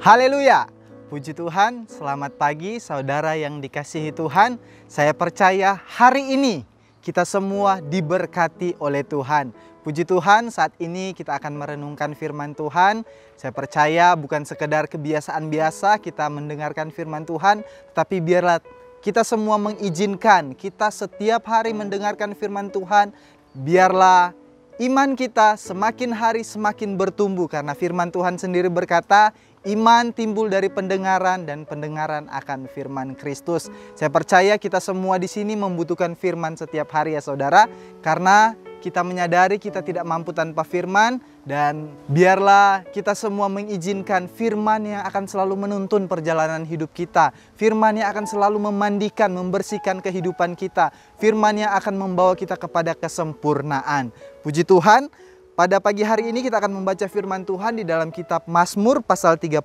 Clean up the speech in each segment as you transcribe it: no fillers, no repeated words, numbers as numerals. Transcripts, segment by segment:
Haleluya! Puji Tuhan, selamat pagi saudara yang dikasihi Tuhan. Saya percaya hari ini kita semua diberkati oleh Tuhan. Puji Tuhan, saat ini kita akan merenungkan firman Tuhan. Saya percaya bukan sekedar kebiasaan biasa kita mendengarkan firman Tuhan, tetapi biarlah kita semua mengizinkan kita setiap hari mendengarkan firman Tuhan. Biarlah iman kita semakin hari semakin bertumbuh, karena firman Tuhan sendiri berkata, iman timbul dari pendengaran dan pendengaran akan firman Kristus. Saya percaya kita semua di sini membutuhkan firman setiap hari ya saudara, karena kita menyadari kita tidak mampu tanpa firman, dan biarlah kita semua mengizinkan firman yang akan selalu menuntun perjalanan hidup kita. Firman yang akan selalu memandikan, membersihkan kehidupan kita. Firman yang akan membawa kita kepada kesempurnaan. Puji Tuhan, pada pagi hari ini kita akan membaca firman Tuhan di dalam kitab Mazmur pasal 37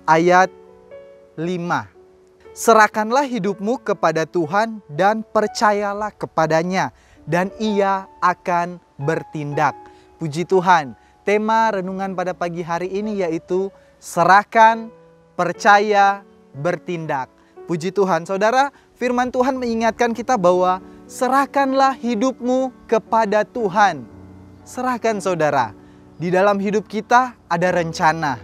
ayat 5. Serahkanlah hidupmu kepada Tuhan dan percayalah kepadanya, dan Ia akan bertindak. Puji Tuhan, tema renungan pada pagi hari ini yaitu serahkan, percaya, bertindak. Puji Tuhan, saudara, firman Tuhan mengingatkan kita bahwa serahkanlah hidupmu kepada Tuhan. Serahkan saudara, di dalam hidup kita ada rencana.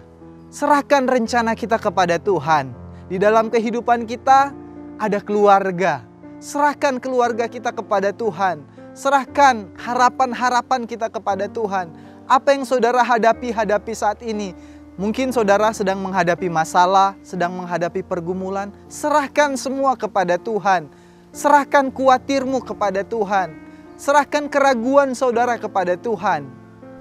Serahkan rencana kita kepada Tuhan. Di dalam kehidupan kita ada keluarga. Serahkan keluarga kita kepada Tuhan. Serahkan harapan-harapan kita kepada Tuhan. Apa yang saudara hadapi saat ini. Mungkin saudara sedang menghadapi masalah, sedang menghadapi pergumulan. Serahkan semua kepada Tuhan. Serahkan khawatirmu kepada Tuhan. Serahkan keraguan saudara kepada Tuhan.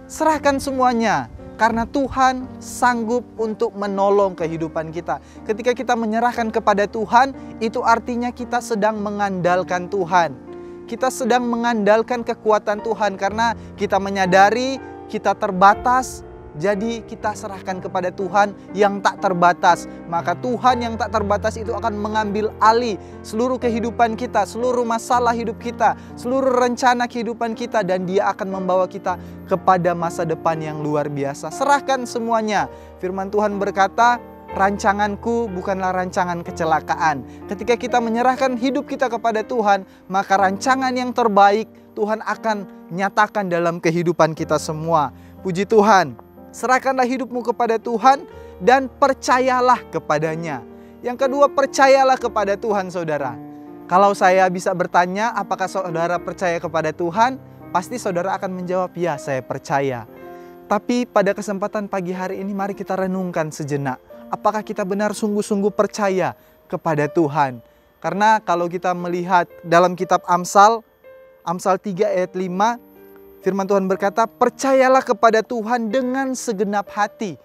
Serahkan semuanya, karena Tuhan sanggup untuk menolong kehidupan kita. Ketika kita menyerahkan kepada Tuhan, itu artinya kita sedang mengandalkan Tuhan. Kita sedang mengandalkan kekuatan Tuhan, karena kita menyadari kita terbatas. Jadi kita serahkan kepada Tuhan yang tak terbatas. Maka Tuhan yang tak terbatas itu akan mengambil alih seluruh kehidupan kita, seluruh masalah hidup kita, seluruh rencana kehidupan kita, dan Dia akan membawa kita kepada masa depan yang luar biasa. Serahkan semuanya. Firman Tuhan berkata, rancanganku bukanlah rancangan kecelakaan. Ketika kita menyerahkan hidup kita kepada Tuhan, maka rancangan yang terbaik Tuhan akan nyatakan dalam kehidupan kita semua. Puji Tuhan. Serahkanlah hidupmu kepada Tuhan dan percayalah kepadanya. Yang kedua, percayalah kepada Tuhan saudara. Kalau saya bisa bertanya, apakah saudara percaya kepada Tuhan? Pasti saudara akan menjawab, ya saya percaya. Tapi pada kesempatan pagi hari ini mari kita renungkan sejenak. Apakah kita benar sungguh-sungguh percaya kepada Tuhan? Karena kalau kita melihat dalam kitab Amsal 3 ayat 5, firman Tuhan berkata, percayalah kepada Tuhan dengan segenap hati.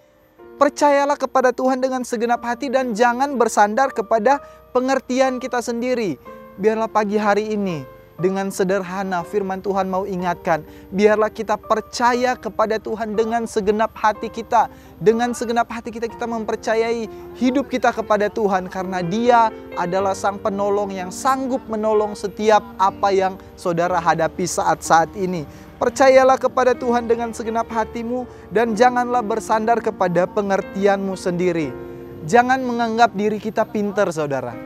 Percayalah kepada Tuhan dengan segenap hati dan jangan bersandar kepada pengertian kita sendiri. Biarlah pagi hari ini dengan sederhana firman Tuhan mau ingatkan, biarlah kita percaya kepada Tuhan dengan segenap hati kita. Dengan segenap hati kita mempercayai hidup kita kepada Tuhan, karena Dia adalah Sang Penolong yang sanggup menolong setiap apa yang saudara hadapi saat-saat ini. Percayalah kepada Tuhan dengan segenap hatimu dan janganlah bersandar kepada pengertianmu sendiri. Jangan menganggap diri kita pintar saudara.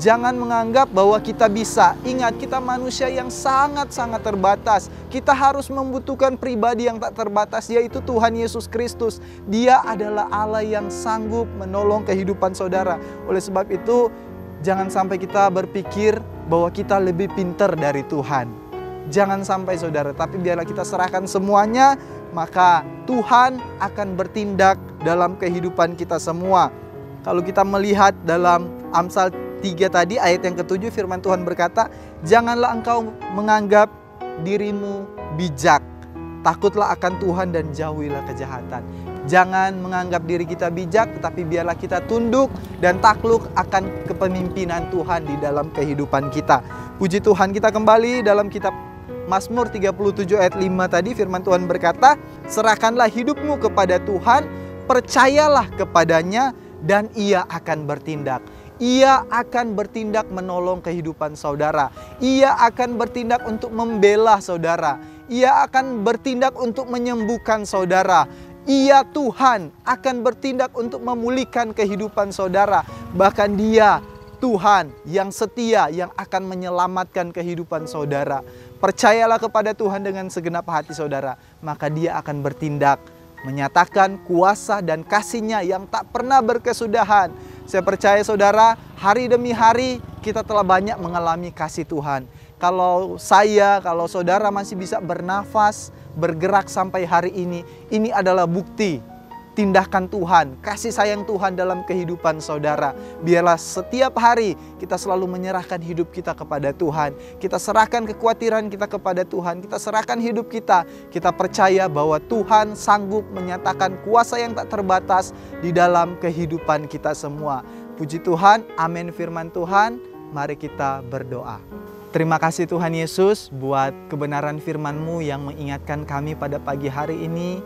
Jangan menganggap bahwa kita bisa. Ingat, kita manusia yang sangat-sangat terbatas. Kita harus membutuhkan pribadi yang tak terbatas, yaitu Tuhan Yesus Kristus. Dia adalah Allah yang sanggup menolong kehidupan saudara. Oleh sebab itu, jangan sampai kita berpikir bahwa kita lebih pintar dari Tuhan. Jangan sampai saudara, tapi biarlah kita serahkan semuanya, maka Tuhan akan bertindak dalam kehidupan kita semua. Kalau kita melihat dalam Amsal 3 tadi ayat yang ke-7, firman Tuhan berkata, janganlah engkau menganggap dirimu bijak. Takutlah akan Tuhan dan jauhilah kejahatan. Jangan menganggap diri kita bijak, tetapi biarlah kita tunduk dan takluk akan kepemimpinan Tuhan di dalam kehidupan kita. Puji Tuhan, kita kembali dalam kitab Mazmur 37 ayat 5 tadi, firman Tuhan berkata, serahkanlah hidupmu kepada Tuhan, percayalah kepadanya, dan Ia akan bertindak. Ia akan bertindak menolong kehidupan saudara. Ia akan bertindak untuk membela saudara. Ia akan bertindak untuk menyembuhkan saudara. Ia Tuhan akan bertindak untuk memulihkan kehidupan saudara. Bahkan Dia Tuhan yang setia yang akan menyelamatkan kehidupan saudara. Percayalah kepada Tuhan dengan segenap hati saudara, maka Dia akan bertindak, menyatakan kuasa dan kasih-Nya yang tak pernah berkesudahan. Saya percaya saudara, hari demi hari kita telah banyak mengalami kasih Tuhan. Kalau saudara masih bisa bernafas, bergerak sampai hari ini adalah bukti tindakan Tuhan, kasih sayang Tuhan dalam kehidupan saudara. Biarlah setiap hari kita selalu menyerahkan hidup kita kepada Tuhan. Kita serahkan kekhawatiran kita kepada Tuhan. Kita serahkan hidup kita. Kita percaya bahwa Tuhan sanggup menyatakan kuasa yang tak terbatas di dalam kehidupan kita semua. Puji Tuhan, amin firman Tuhan. Mari kita berdoa. Terima kasih Tuhan Yesus buat kebenaran firman-Mu yang mengingatkan kami pada pagi hari ini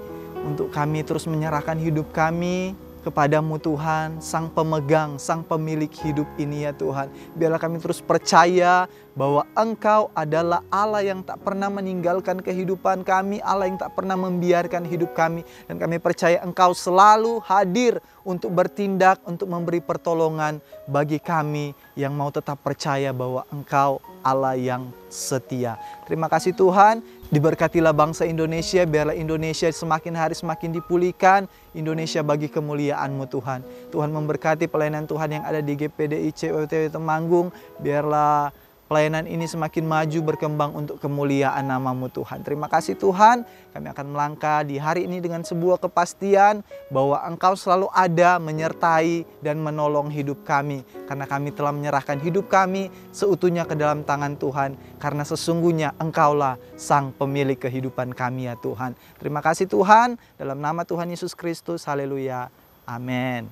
untuk kami terus menyerahkan hidup kami kepadamu Tuhan, Sang Pemegang, Sang Pemilik hidup ini ya Tuhan. Biarlah kami terus percaya bahwa Engkau adalah Allah yang tak pernah meninggalkan kehidupan kami, Allah yang tak pernah membiarkan hidup kami. Dan kami percaya Engkau selalu hadir untuk bertindak, untuk memberi pertolongan bagi kami yang mau tetap percaya bahwa Engkau Allah yang setia. Terima kasih Tuhan, diberkatilah bangsa Indonesia, biarlah Indonesia semakin hari semakin dipulihkan, Indonesia bagi kemuliaan-Mu Tuhan. Tuhan memberkati pelayanan Tuhan yang ada di GPDIC OTW Temanggung, biarlah pelayanan ini semakin maju berkembang untuk kemuliaan nama-Mu Tuhan. Terima kasih Tuhan, kami akan melangkah di hari ini dengan sebuah kepastian bahwa Engkau selalu ada menyertai dan menolong hidup kami. Karena kami telah menyerahkan hidup kami seutuhnya ke dalam tangan Tuhan. Karena sesungguhnya Engkaulah Sang Pemilik kehidupan kami ya Tuhan. Terima kasih Tuhan, dalam nama Tuhan Yesus Kristus, haleluya, amin.